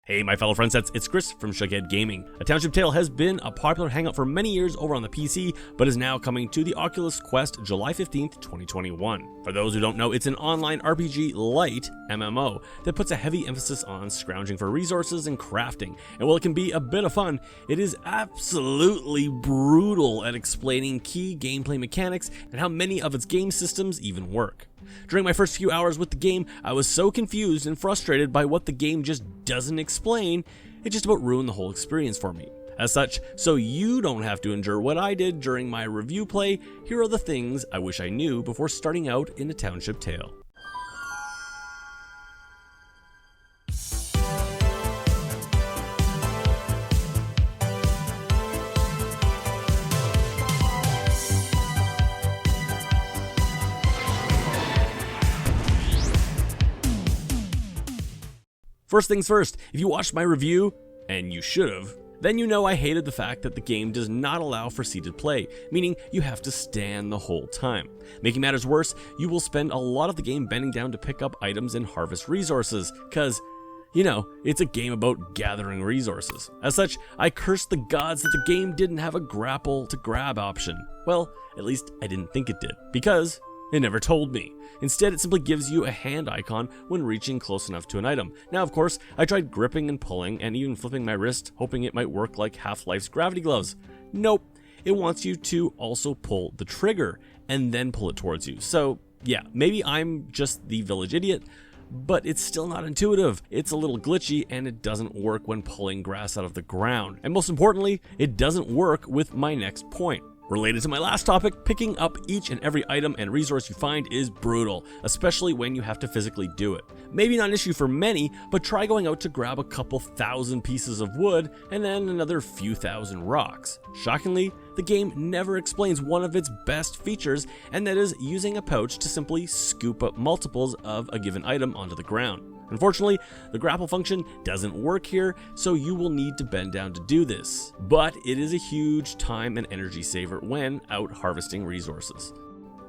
Hey my fellow friendsets, it's Chris from Shughead Gaming. A Township Tale has been a popular hangout for many years over on the PC, but is now coming to the Oculus Quest July 15th, 2021. For those who don't know, it's an online RPG light MMO that puts a heavy emphasis on scrounging for resources and crafting. And while it can be a bit of fun, it is absolutely brutal at explaining key gameplay mechanics and how many of its game systems even work. During my first few hours with the game, I was so confused and frustrated by what the game just doesn't explain, it just about ruined the whole experience for me. As such, so you don't have to endure what I did during my review play, here are the things I wish I knew before starting out in a Township Tale. First things first, if you watched my review, and you should have, then you know I hated the fact that the game does not allow for seated play, meaning you have to stand the whole time. Making matters worse, you will spend a lot of the game bending down to pick up items and harvest resources, cause, you know, it's a game about gathering resources. As such, I cursed the gods that the game didn't have a grapple to grab option. Well, at least I didn't think it did, because it never told me. Instead, it simply gives you a hand icon when reaching close enough to an item. Now, of course, I tried gripping and pulling and even flipping my wrist, hoping it might work like Half-Life's gravity gloves. Nope, it wants you to also pull the trigger and then pull it towards you. So yeah, maybe I'm just the village idiot, but it's still not intuitive. It's a little glitchy and it doesn't work when pulling grass out of the ground. And most importantly, it doesn't work with my next point. Related to my last topic, picking up each and every item and resource you find is brutal, especially when you have to physically do it. Maybe not an issue for many, but try going out to grab a couple thousand pieces of wood and then another few thousand rocks. Shockingly, the game never explains one of its best features, and that is using a pouch to simply scoop up multiples of a given item onto the ground. Unfortunately, the grapple function doesn't work here, so you will need to bend down to do this. But it is a huge time and energy saver when out harvesting resources.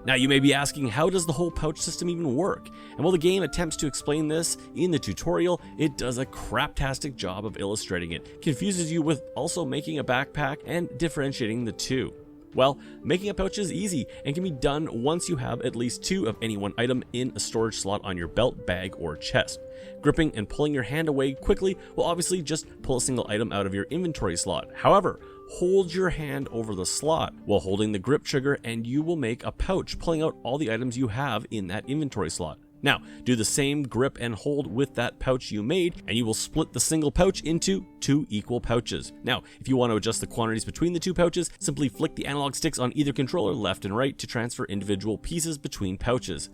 Now you may be asking, how does the whole pouch system even work? And while the game attempts to explain this in the tutorial, it does a craptastic job of illustrating it, confuses you with also making a backpack and differentiating the two. Well, making a pouch is easy and can be done once you have at least two of any one item in a storage slot on your belt, bag, or chest. Gripping and pulling your hand away quickly will obviously just pull a single item out of your inventory slot. However, hold your hand over the slot while holding the grip trigger and you will make a pouch, pulling out all the items you have in that inventory slot. Now, do the same grip and hold with that pouch you made, and you will split the single pouch into two equal pouches. Now, if you want to adjust the quantities between the two pouches, simply flick the analog sticks on either controller left and right to transfer individual pieces between pouches.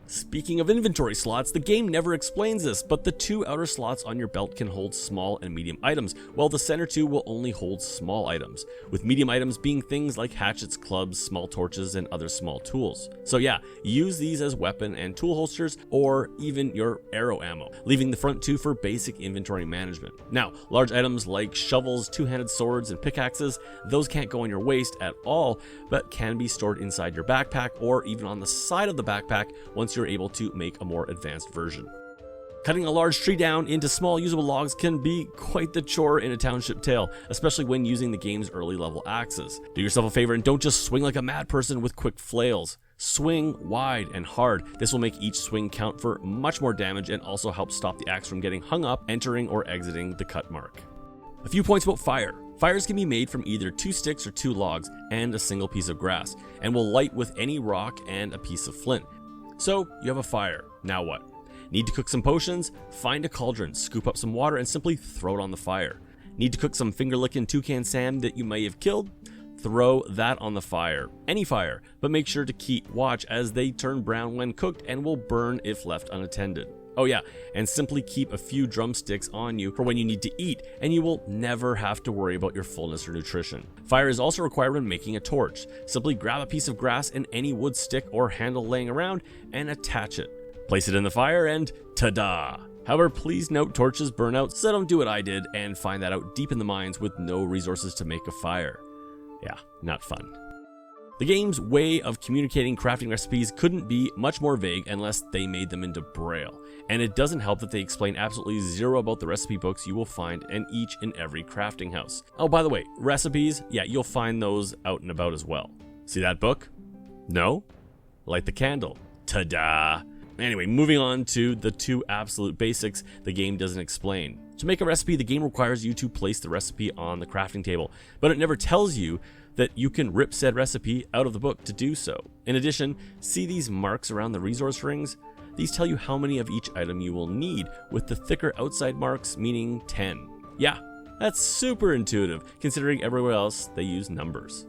Speaking of inventory slots, the game never explains this, but the two outer slots on your belt can hold small and medium items, while the center two will only hold small items, with medium items being things like hatchets, clubs, small torches, and other small tools. So yeah, use these as weapon and tool holsters, or even your arrow ammo, leaving the front two for basic inventory management. Now, large items like shovels, two-handed swords, and pickaxes, those can't go on your waist at all, but can be stored inside your backpack or even on the side of the backpack once you're able to make a more advanced version. Cutting a large tree down into small usable logs can be quite the chore in a Township Tale, especially when using the game's early level axes. Do yourself a favor and don't just swing like a mad person with quick flails. Swing wide and hard. This will make each swing count for much more damage and also help stop the axe from getting hung up, entering or exiting the cut mark. A few points about fire. Fires can be made from either two sticks or two logs and a single piece of grass, and will light with any rock and a piece of flint. So you have a fire. Now what? Need to cook some potions? Find a cauldron, scoop up some water, and simply throw it on the fire. Need to cook some finger-licking toucan Sam that you may have killed? Throw that on the fire. Any fire, but make sure to keep watch as they turn brown when cooked and will burn if left unattended. Oh yeah, and simply keep a few drumsticks on you for when you need to eat, and you will never have to worry about your fullness or nutrition. Fire is also required when making a torch. Simply grab a piece of grass and any wood stick or handle laying around and attach it. Place it in the fire and ta-da! However, please note torches burn out, so don't do what I did and find that out deep in the mines with no resources to make a fire. Yeah, not fun. The game's way of communicating crafting recipes couldn't be much more vague unless they made them into Braille. And it doesn't help that they explain absolutely zero about the recipe books you will find in each and every crafting house. Oh, by the way, recipes, yeah, you'll find those out and about as well. See that book? No? Light the candle. Ta-da! Anyway, moving on to the two absolute basics the game doesn't explain. To make a recipe, the game requires you to place the recipe on the crafting table, but it never tells you that you can rip said recipe out of the book to do so. In addition, see these marks around the resource rings? These tell you how many of each item you will need, with the thicker outside marks meaning 10. Yeah, that's super intuitive, considering everywhere else they use numbers.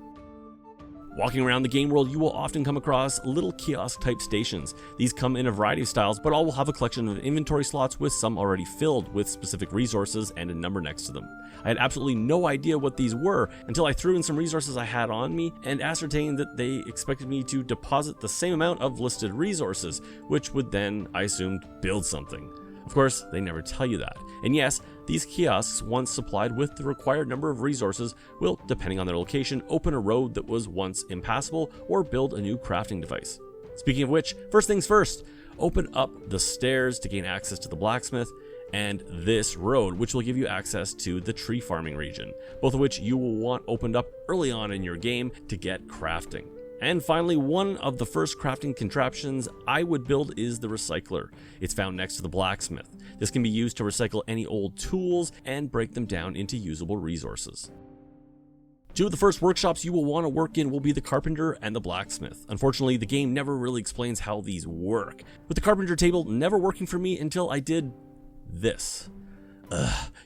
Walking around the game world, you will often come across little kiosk-type stations. These come in a variety of styles, but all will have a collection of inventory slots with some already filled with specific resources and a number next to them. I had absolutely no idea what these were until I threw in some resources I had on me and ascertained that they expected me to deposit the same amount of listed resources, which would then, I assumed, build something. Of course, they never tell you that. And yes, these kiosks, once supplied with the required number of resources, will, depending on their location, open a road that was once impassable or build a new crafting device. Speaking of which, first things first, open up the stairs to gain access to the blacksmith, and this road, which will give you access to the tree farming region, both of which you will want opened up early on in your game to get crafting. And finally, one of the first crafting contraptions I would build is the recycler. It's found next to the blacksmith. This can be used to recycle any old tools and break them down into usable resources. Two of the first workshops you will want to work in will be the carpenter and the blacksmith. Unfortunately, the game never really explains how these work, with the carpenter table never working for me until I did this.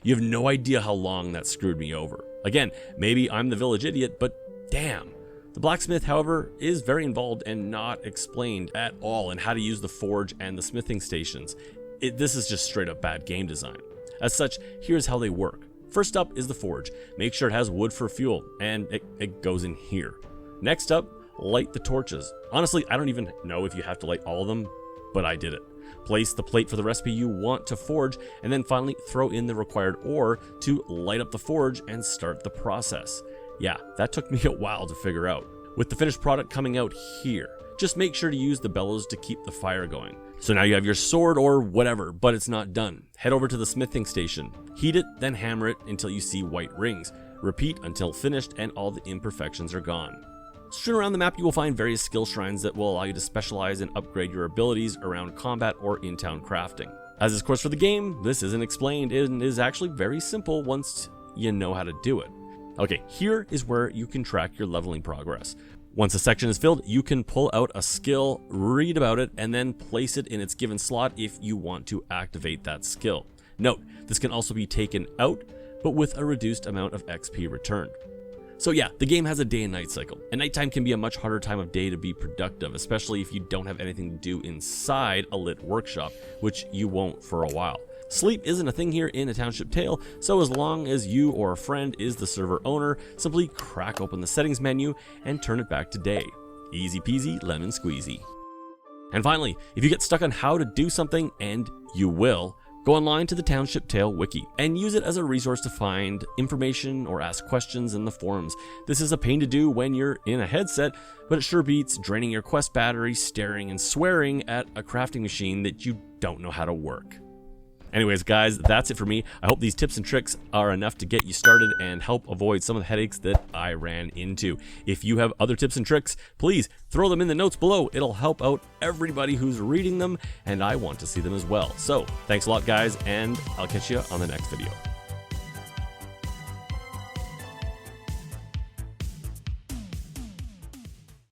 You have no idea how long that screwed me over. Again, maybe I'm the village idiot, but damn. The blacksmith, however, is very involved and not explained at all in how to use the forge and the smithing stations. This is just straight up bad game design. As such, here's how they work. First up is the forge. Make sure it has wood for fuel, and it goes in here. Next up, light the torches. Honestly, I don't even know if you have to light all of them, but I did it. Place the plate for the recipe you want to forge, and then finally throw in the required ore to light up the forge and start the process. Yeah, that took me a while to figure out. With the finished product coming out here, just make sure to use the bellows to keep the fire going. So now you have your sword or whatever, but it's not done. Head over to the smithing station. Heat it, then hammer it until you see white rings. Repeat until finished and all the imperfections are gone. Strewn around the map, you will find various skill shrines that will allow you to specialize and upgrade your abilities around combat or in-town crafting. As is course for the game, this isn't explained and is actually very simple once you know how to do it. Okay, here is where you can track your leveling progress. Once a section is filled, you can pull out a skill, read about it, and then place it in its given slot if you want to activate that skill. Note, this can also be taken out, but with a reduced amount of XP returned. So yeah, the game has a day and night cycle, and nighttime can be a much harder time of day to be productive, especially if you don't have anything to do inside a lit workshop, which you won't for a while. Sleep isn't a thing here in A Township Tale, so as long as you or a friend is the server owner, simply crack open the settings menu and turn it back to day. Easy peasy, lemon squeezy. And finally, if you get stuck on how to do something, and you will, go online to the Township Tale Wiki and use it as a resource to find information or ask questions in the forums. This is a pain to do when you're in a headset, but it sure beats draining your Quest battery, staring and swearing at a crafting machine that you don't know how to work. Anyways, guys, that's it for me. I hope these tips and tricks are enough to get you started and help avoid some of the headaches that I ran into. If you have other tips and tricks, please throw them in the notes below. It'll help out everybody who's reading them, and I want to see them as well. So, thanks a lot, guys, and I'll catch you on the next video.